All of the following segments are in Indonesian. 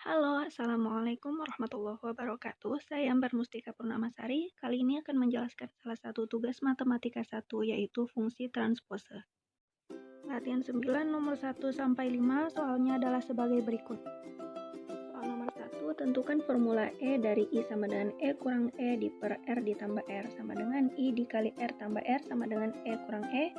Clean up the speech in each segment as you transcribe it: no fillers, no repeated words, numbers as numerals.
Halo, Assalamualaikum warahmatullahi wabarakatuh. Saya Ambar Mustika Purnamasari. Kali ini akan menjelaskan salah satu tugas matematika 1, yaitu fungsi transpose. Latihan 9 nomor 1 sampai 5 soalnya adalah sebagai berikut. Soal nomor 1, tentukan formula E dari I sama dengan E kurang E di per R ditambah R sama dengan I dikali R tambah R sama dengan E kurang E.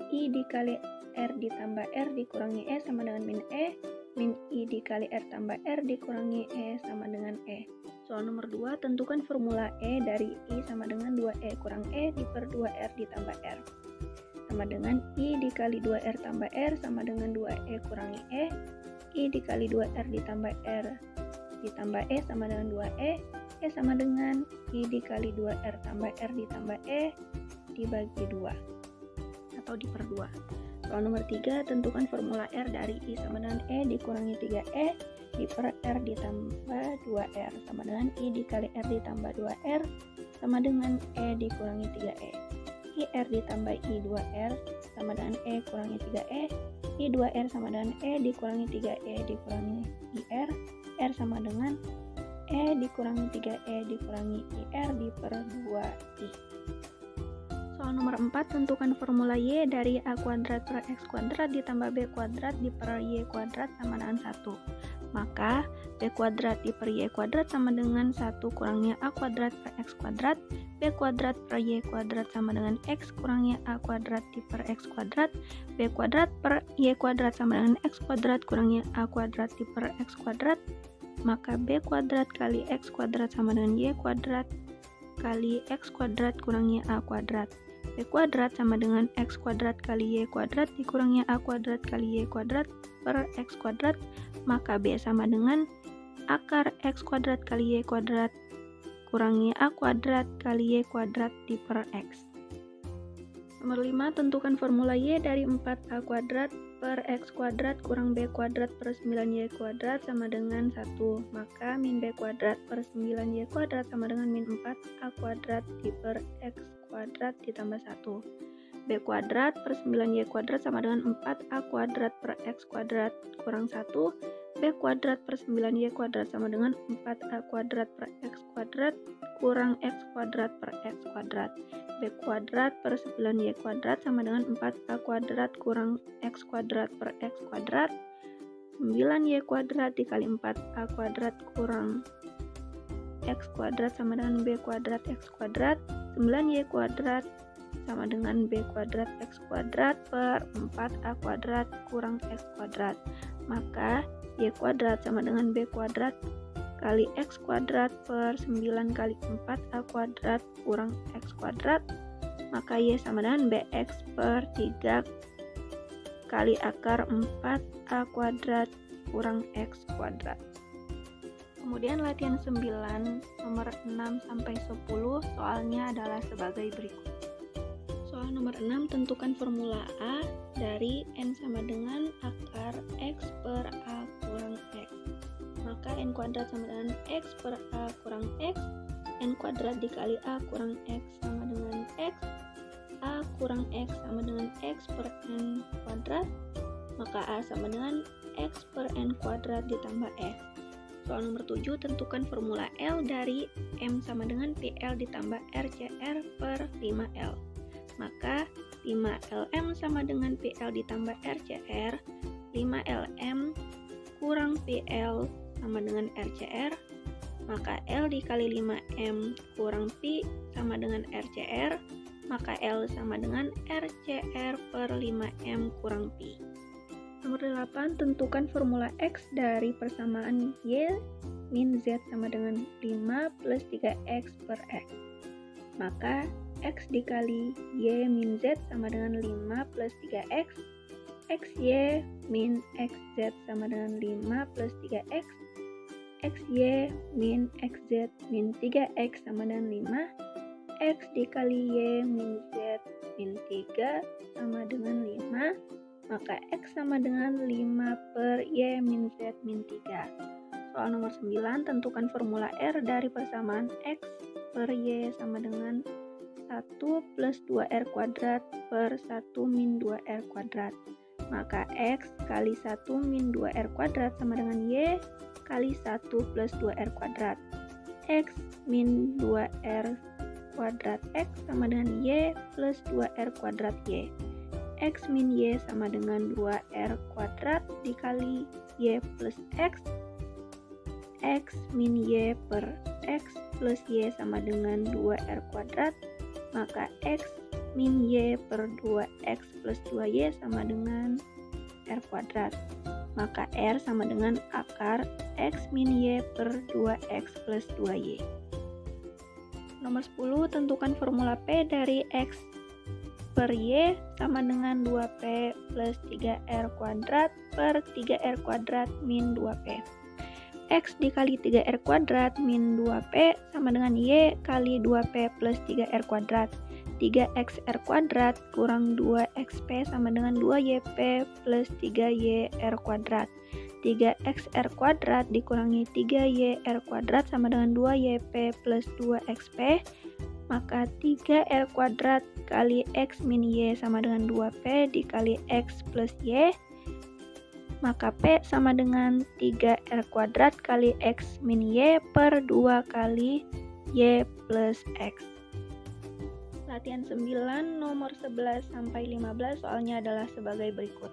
I dikali R ditambah R dikurangi E sama dengan min E. Min I dikali R tambah R dikurangi E sama dengan E. Soal nomor 2, tentukan formula E dari I sama dengan 2E kurang E di per 2R ditambah R. Sama dengan I dikali 2R tambah R sama dengan 2E kurangi E. I dikali 2R ditambah R ditambah E sama dengan 2E. E sama dengan I dikali 2R tambah R ditambah E dibagi 2 atau di per 2. Soal nomor 3, tentukan formula R dari I sama dengan E dikurangi 3E di per R ditambah 2R sama dengan I dikali R ditambah 2R sama dengan E dikurangi 3E. I R ditambah I 2R sama dengan E kurangi 3E. I 2R sama dengan E dikurangi 3E dikurangi IR. R sama dengan E dikurangi 3E dikurangi IR di per 2I. Soal nomor 4, tentukan formula Y dari A kuadrat per X kuadrat ditambah B kuadrat di per Y kuadrat sama dengan 1. Maka B kuadrat di per Y kuadrat sama dengan 1 kurangnya A kuadrat per X kuadrat. B kuadrat per Y kuadrat sama dengan X kurangnya A kuadrat di per X kuadrat. B kuadrat per Y kuadrat sama dengan X kuadrat kurangnya A kuadrat di per X kuadrat. Maka B kuadrat kali X kuadrat sama dengan Y kuadrat kali X kuadrat kurangnya A kuadrat. B kuadrat sama dengan X kuadrat kali Y kuadrat dikurangnya A kuadrat kali Y kuadrat per X kuadrat, maka B sama dengan akar X kuadrat kali Y kuadrat kurangi A kuadrat kali Y kuadrat di per X. Nomor 5, tentukan formula Y dari 4A kuadrat per X kuadrat kurang B kuadrat per 9Y kuadrat sama dengan 1. Maka min B kuadrat per 9Y kuadrat sama dengan min 4A kuadrat di per X kuadrat ditambah 1. B kuadrat per 9Y kuadrat sama dengan 4A kuadrat per X kuadrat kurang 1. B kuadrat per 9Y kuadrat sama dengan 4A kuadrat per X kuadrat kurang X kuadrat per X kuadrat. B kuadrat per 9Y kuadrat sama dengan 4A kuadrat kurang X kuadrat per X kuadrat. 9Y kuadrat dikali 4A kuadrat kurang X kuadrat sama dengan B kuadrat X kuadrat. 9Y kuadrat sama dengan B kuadrat X kuadrat per 4A kuadrat kurang X kuadrat. Maka Y kuadrat sama dengan B kuadrat kali X kuadrat per 9 kali 4A kuadrat kurang X kuadrat. Maka Y sama dengan BX per 3 kali akar 4A kuadrat kurang X kuadrat. Kemudian latihan 9 nomor 6 sampai 10 soalnya adalah sebagai berikut. Soal nomor 6, tentukan formula A dari N sama dengan akar X per A kurang X. Maka N kuadrat sama dengan X per A kurang X. N kuadrat dikali A kurang X sama dengan X. A kurang X sama dengan X per N kuadrat. Maka A sama dengan X per N kuadrat ditambah X. Soal nomor 7, tentukan formula L dari M sama dengan PL ditambah RCR per 5L. Maka 5LM sama dengan PL ditambah RCR. 5LM kurang PL sama dengan RCR. Maka L dikali 5M kurang P sama dengan RCR. Maka L sama dengan RCR per 5M kurang P. Nomor 8, tentukan formula X dari persamaan Y min Z sama dengan 5 plus 3X per X. Maka X dikali Y min Z sama dengan 5 plus 3X. XY min XZ sama dengan 5 plus 3X. XY min XZ min 3X sama dengan 5. X dikali Y min Z min 3 sama dengan 5. Maka X sama dengan 5 per Y min Z min 3. Soal nomor 9, tentukan formula R dari persamaan X per Y sama dengan 1 plus 2R kuadrat per 1 min 2R kuadrat. Maka X kali 1 min 2R kuadrat sama dengan Y kali 1 plus 2R kuadrat. X min 2R kuadrat X sama dengan Y plus 2R kuadrat Y. X min Y sama dengan 2R kuadrat dikali Y plus X. X min Y per X plus Y sama dengan 2R kuadrat. Maka X min Y per 2X plus 2Y sama dengan R kuadrat. Maka R sama dengan akar X min Y per 2X plus 2Y. Nomor 10, tentukan formula P dari X per Y sama dengan 2P plus 3R kuadrat per 3R kuadrat min 2P. X dikali 3R kuadrat min 2P sama dengan Y kali 2P plus 3R kuadrat. 3XR kuadrat kurang 2XP sama dengan 2YP plus 3YR kuadrat. 3XR kuadrat dikurangi 3YR kuadrat sama dengan 2YP plus 2XP. Maka 3R kuadrat kali X min Y sama dengan 2P dikali X plus Y. Maka P sama dengan 3R kuadrat kali X min Y per 2 kali Y plus X. Latihan 9 nomor 11 sampai 15 soalnya adalah sebagai berikut.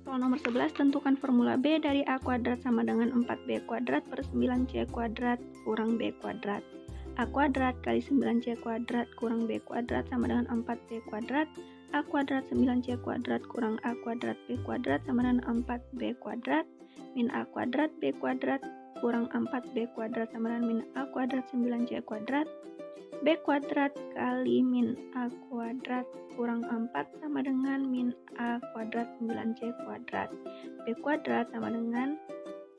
Soal nomor 11, tentukan formula B dari A kuadrat sama dengan 4B kuadrat per 9C kuadrat kurang B kuadrat. A kuadrat kali 9C kuadrat kurang B kuadrat sama dengan 4B kuadrat. A kuadrat 9C kuadrat kurang A kuadrat B kuadrat sama dengan 4B kuadrat. Min A kuadrat B kuadrat kurang 4B kuadrat sama dengan min A kuadrat 9C kuadrat. B kuadrat kali min A kuadrat kurang 4 sama dengan min A kuadrat 9C kuadrat. B kuadrat sama dengan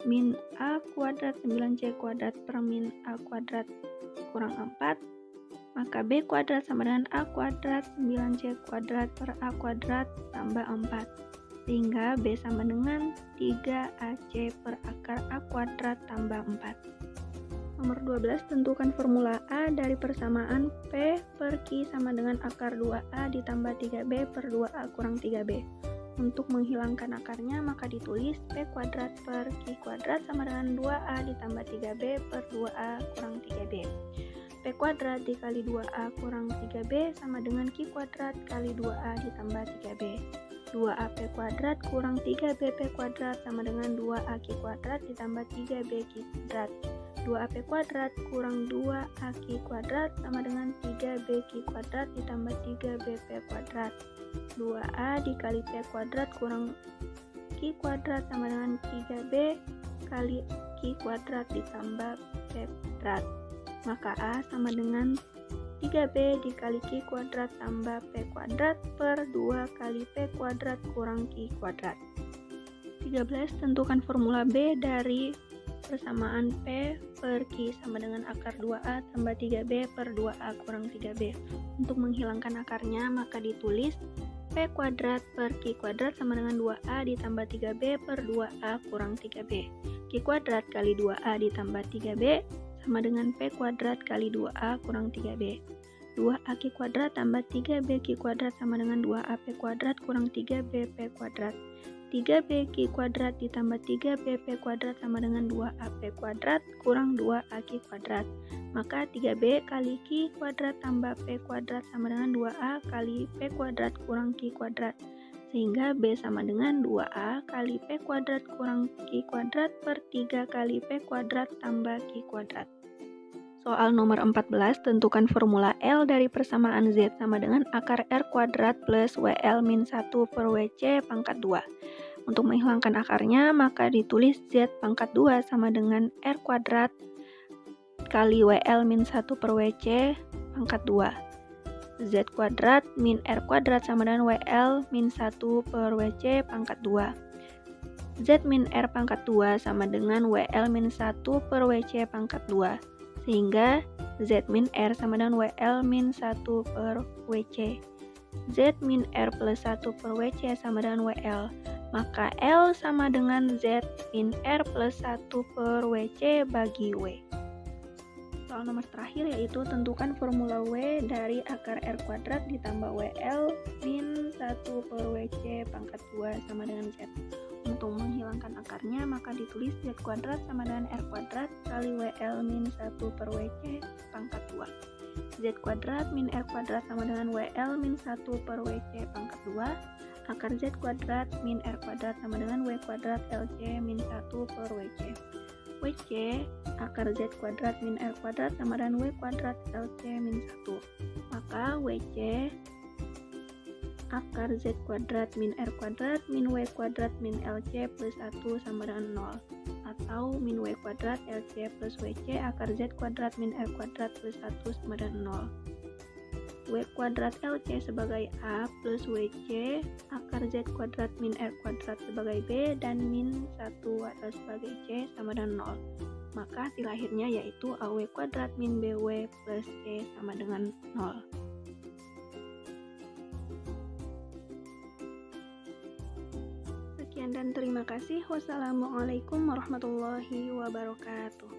min A kuadrat 9C kuadrat per min A kuadrat kurang 4. Maka B kuadrat sama dengan A kuadrat 9C kuadrat per A kuadrat tambah 4. Sehingga B sama dengan 3AC per akar A kuadrat tambah 4. Nomor 12, tentukan formula A dari persamaan P per Q sama dengan akar 2A ditambah 3B per 2A kurang 3B. Untuk menghilangkan akarnya maka ditulis P kuadrat per Q kuadrat sama dengan 2A ditambah 3B per 2A kurang 3B. P kuadrat dikali 2A kurang 3B sama dengan Q kuadrat kali 2A ditambah 3B. 2AP kuadrat kurang 3BP kuadrat sama dengan 2AK kuadrat ditambah 3B kuadrat. 2AP kuadrat kurang 2AK kuadrat sama dengan 3BQ kuadrat ditambah 3BP kuadrat. 2A dikali P kuadrat kurang Q kuadrat sama dengan 3B kali Q kuadrat ditambah P kuadrat. Maka A sama dengan 3B dikali Q kuadrat tambah P kuadrat per 2 kali P kuadrat kurang Q kuadrat. 13. Tentukan formula B dari persamaan P per Q sama dengan akar 2A tambah 3B per 2A kurang 3B. Untuk menghilangkan akarnya maka ditulis P kuadrat per Q kuadrat sama dengan 2A ditambah 3B per 2A kurang 3B. Q kuadrat kali 2A ditambah 3B sama dengan P kuadrat kali 2A kurang 3B. 2AK kuadrat tambah 3BQ kuadrat sama dengan 2AP kuadrat kurang 3BP kuadrat. 3BQ kuadrat ditambah 3BP kuadrat sama dengan 2AP kuadrat kurang 2AK kuadrat. Maka 3B kali Q kuadrat tambah P kuadrat sama dengan 2A kali P kuadrat kurang Q kuadrat. Sehingga B sama dengan 2A kali P kuadrat kurang Q kuadrat per 3 kali P kuadrat tambah Q kuadrat. Soal nomor 14, tentukan formula L dari persamaan Z sama dengan akar R kuadrat plus WL min 1 per WC pangkat 2. Untuk menghilangkan akarnya, maka ditulis Z pangkat 2 sama dengan R kuadrat kali WL min 1 per WC pangkat 2. Z kuadrat min R kuadrat sama dengan WL min 1 per WC pangkat 2. Z min R pangkat 2 sama dengan WL min 1 per WC pangkat 2. Sehingga Z min R sama dengan WL min 1 per WC. Z min R plus 1 per WC sama dengan WL. Maka L sama dengan Z min R plus 1 per WC bagi W. Soal nomor terakhir yaitu tentukan formula W dari akar R kuadrat ditambah WL min 1 per WC pangkat 2 sama dengan Z. Untuk untuk menghilangkan akarnya, maka ditulis Z kuadrat sama dengan R kuadrat kali WL min 1 per WC pangkat 2. Z kuadrat min R kuadrat sama dengan WL min 1 per WC pangkat 2. Akar Z kuadrat min R kuadrat sama dengan W kuadrat LC min 1 per WC. WC akar Z kuadrat min R kuadrat sama dengan W kuadrat LC min 1. Maka WC akar Z kuadrat min R kuadrat min W kuadrat min LC plus 1 sama dengan 0. Atau min W kuadrat LC plus WC akar Z kuadrat min R kuadrat plus 1 sama dengan 0. W kuadrat LC sebagai A plus WC akar Z kuadrat min R kuadrat sebagai B dan min 1 atau sebagai C sama dengan 0. Maka hasil akhirnya yaitu AW kuadrat min BW plus C sama dengan 0. Sekian dan terima kasih. Wassalamualaikum warahmatullahi wabarakatuh.